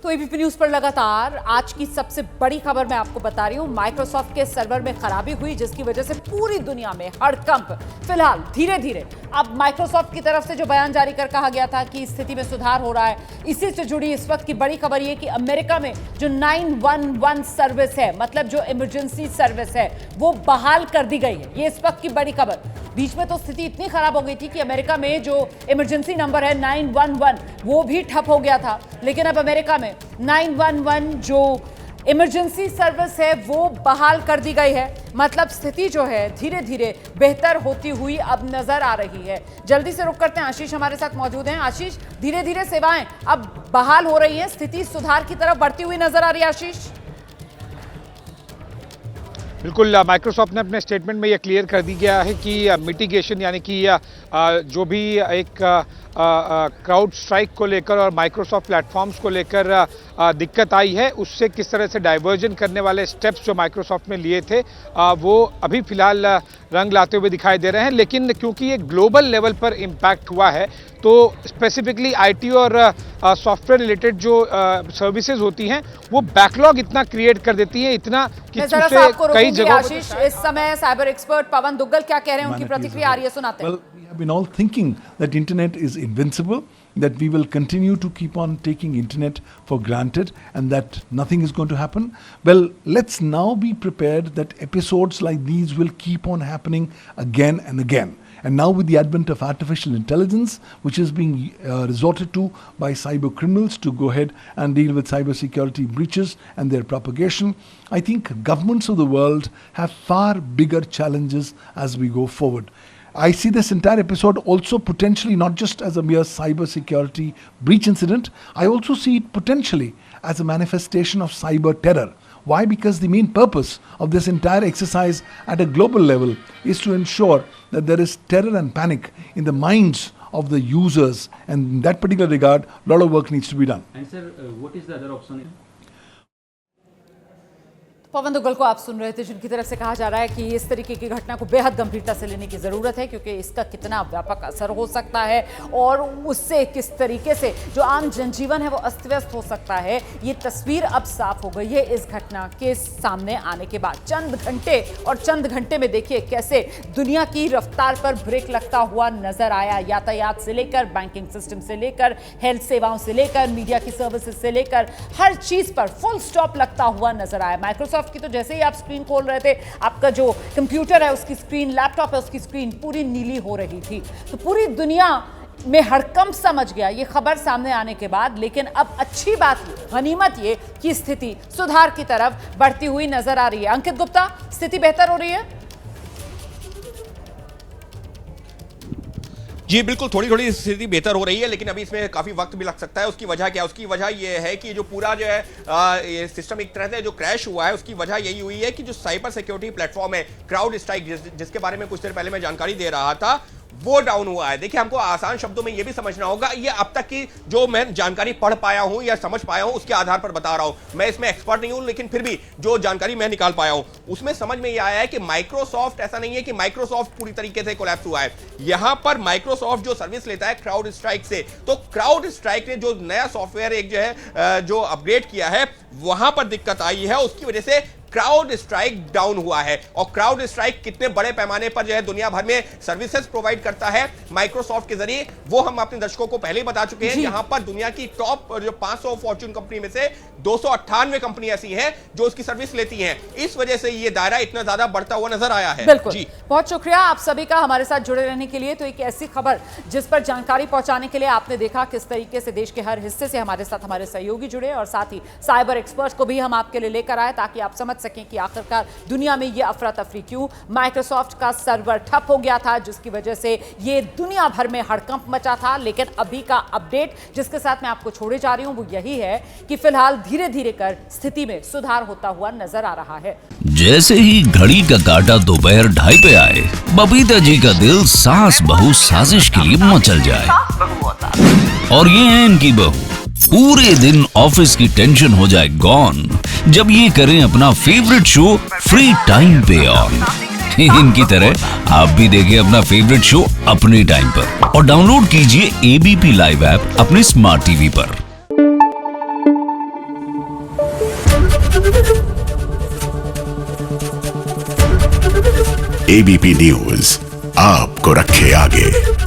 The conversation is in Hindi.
तो एबीपी न्यूज पर लगातार आज की सबसे बड़ी खबर मैं आपको बता रही हूं। माइक्रोसॉफ्ट के सर्वर में खराबी हुई जिसकी वजह से पूरी दुनिया में हड़कंप। फिलहाल धीरे धीरे अब माइक्रोसॉफ्ट की तरफ से जो बयान जारी कर कहा गया था कि स्थिति में सुधार हो रहा है, इसी से जुड़ी इस वक्त की बड़ी खबर यह कि अमेरिका में जो 911 सर्विस है, मतलब जो इमरजेंसी सर्विस है, वो बहाल कर दी गई है। ये इस वक्त की बड़ी खबर। बीच में तो स्थिति इतनी खराब हो गई थी कि अमेरिका में जो इमरजेंसी नंबर है 911 वो भी ठप हो गया था, लेकिन अब अमेरिका में 911 जो इमरजेंसी सर्विस है वो बहाल कर दी गई है। मतलब स्थिति जो है धीरे धीरे बेहतर होती हुई अब नजर आ रही है। जल्दी से रुक करते हैं, आशीष हमारे साथ मौजूद हैं। आशीष, धीरे धीरे सेवाएं अब बहाल हो रही हैं, स्थिति सुधार की तरफ बढ़ती हुई नजर आ रही है। आशीष, बिल्कुल, माइक्रोसॉफ्ट ने अपने स्टेटमेंट में यह क्लियर कर दी गया है कि मिटिगेशन यानी कि जो भी एक क्राउड स्ट्राइक को लेकर और माइक्रोसॉफ्ट प्लेटफॉर्म्स को लेकर दिक्कत आई है, उससे किस तरह से डाइवर्जन करने वाले स्टेप्स जो माइक्रोसॉफ्ट ने लिए थे वो अभी फिलहाल रंग लाते हुए दिखाई दे रहे हैं। लेकिन क्योंकि ये ग्लोबल लेवल पर इम्पैक्ट हुआ है तो स्पेसिफिकली आईटी और सॉफ्टवेयर रिलेटेड जो सर्विसेज होती हैं वो बैकलॉग इतना क्रिएट कर देती है, इतना कि उससे कई जगहों। आशीष, इस समय साइबर एक्सपर्ट पवन दुग्गल क्या कह रहे हैं, उनकी प्रतिक्रिया आ रही है, सुनाते हैं। We have been all thinking that internet is invincible, that we will continue to keep on taking internet for granted and that nothing is going to happen. Well, let's now be prepared that episodes like these will keep on happening again and again. And now with the advent of artificial intelligence, which is being resorted to by cyber criminals to go ahead and deal with cyber security breaches and their propagation, I think governments of the world have far bigger challenges as we go forward. I see this entire episode also potentially not just as a mere cyber security breach incident, I also see it potentially as a manifestation of cyber terror. Why? Because the main purpose of this entire exercise at a global level is to ensure that there is terror and panic in the minds of the users, and in that particular regard, a lot of work needs to be done. And sir, what is the other option? पवन दुग्गल को आप सुन रहे थे, जिनकी तरफ से कहा जा रहा है कि इस तरीके की घटना को बेहद गंभीरता से लेने की ज़रूरत है, क्योंकि इसका कितना व्यापक असर हो सकता है और उससे किस तरीके से जो आम जनजीवन है वो अस्त व्यस्त हो सकता है। ये तस्वीर अब साफ हो गई है इस घटना के सामने आने के बाद। चंद घंटे में देखिए कैसे दुनिया की रफ्तार पर ब्रेक लगता हुआ नजर आया। यातायात से लेकर बैंकिंग सिस्टम से लेकर हेल्थ सेवाओं से लेकर मीडिया की सर्विसेज से लेकर हर चीज पर फुल स्टॉप लगता हुआ नजर आया। माइक्रोसॉफ्ट की तो जैसे ही आप स्क्रीन खोल रहे थे, आपका जो कंप्यूटर है उसकी स्क्रीन, लैपटॉप है उसकी स्क्रीन पूरी नीली हो रही थी। तो पूरी दुनिया में हड़कंप समझ गया ये खबर सामने आने के बाद। लेकिन अब अच्छी बात ये, गनीमत ये कि स्थिति सुधार की तरफ बढ़ती हुई नजर आ रही है। अंकित गुप्ता, स्थिति बेहतर हो रही है? जी बिल्कुल, थोड़ी थोड़ी स्थिति बेहतर हो रही है, लेकिन अभी इसमें काफी वक्त भी लग सकता है। उसकी वजह क्या है? उसकी वजह यह है कि जो पूरा जो है ये सिस्टम एक तरह से जो क्रैश हुआ है, उसकी वजह यही हुई है कि जो साइबर सिक्योरिटी प्लेटफॉर्म है क्राउड स्ट्राइक, जिसके बारे में कुछ देर पहले मैं जानकारी दे रहा था, वो डाउन हुआ है। देखिए, हमको आसान शब्दों में ये भी समझना होगा, ये अब तक की जो मैं जानकारी पढ़ पाया हूं या समझ पाया हूं उसके आधार पर बता रहा हूं। मैं इसमें एक्सपर्ट नहीं हूं, लेकिन फिर भी जो जानकारी मैं निकाल पाया हूं उसमें समझ में ये आया है कि माइक्रोसॉफ्ट, ऐसा नहीं है कि माइक्रोसॉफ्ट पूरी तरीके से कोलैप्स हुआ है। यहां पर माइक्रोसॉफ्ट जो सर्विस लेता है क्राउड स्ट्राइक से, तो क्राउड स्ट्राइक ने जो नया सॉफ्टवेयर एक जो है जो अपडेट किया है, वहां पर दिक्कत आई है। उसकी वजह से क्राउड स्ट्राइक डाउन हुआ है। और क्राउड स्ट्राइक कितने बड़े पैमाने पर जो है दुनिया भर में सर्विसेज प्रोवाइड करता है माइक्रोसॉफ्ट के जरिए, वो हम अपने दर्शकों को पहले ही बता चुके हैं। यहां पर दुनिया की टॉप जो 500 फॉर्च्यून कंपनी में से 298 कंपनी ऐसी हैं जो उसकी सर्विस लेती हैं। इस वजह से ये दायरा इतना ज्यादा बढ़ता हुआ नजर आया है। बिल्कुल जी, बहुत शुक्रिया आप सभी का हमारे साथ जुड़े रहने के लिए। तो एक ऐसी खबर जिस पर जानकारी पहुंचाने के लिए आपने देखा किस तरीके से देश के हर हिस्से से हमारे साथ हमारे सहयोगी जुड़े, और साथ ही साइबर एक्सपर्ट को भी हम आपके लिए लेकर आए ताकि आप समझ सकें कि आखिरकार दुनिया में ये अफरा तफरी क्यों। माइक्रोसॉफ्ट का सर्वर ठप हो गया था जिसकी वजह से ये दुनिया भर में हड़कंप मचा था। लेकिन अभी का अपडेट जिसके साथ मैं आपको छोड़े जा रही हूं वो यही है कि फिलहाल धीरे धीरे कर स्थिति में सुधार होता हुआ नजर आ रहा है। जैसे ही घड़ी का काटा दोपहर 2:30 पे आए, बबीता जी का दिल सास बहू साजिश के लिए मचल जाए। और ये है इनकी बहू, पूरे दिन ऑफिस की टेंशन हो जाए गॉन जब ये करें अपना फेवरेट शो फ्री टाइम पे ऑन। इनकी तरह आप भी देखें अपना फेवरेट शो अपने टाइम पर और डाउनलोड कीजिए एबीपी लाइव ऐप अपने स्मार्ट टीवी पर। एबीपी न्यूज आपको रखे आगे।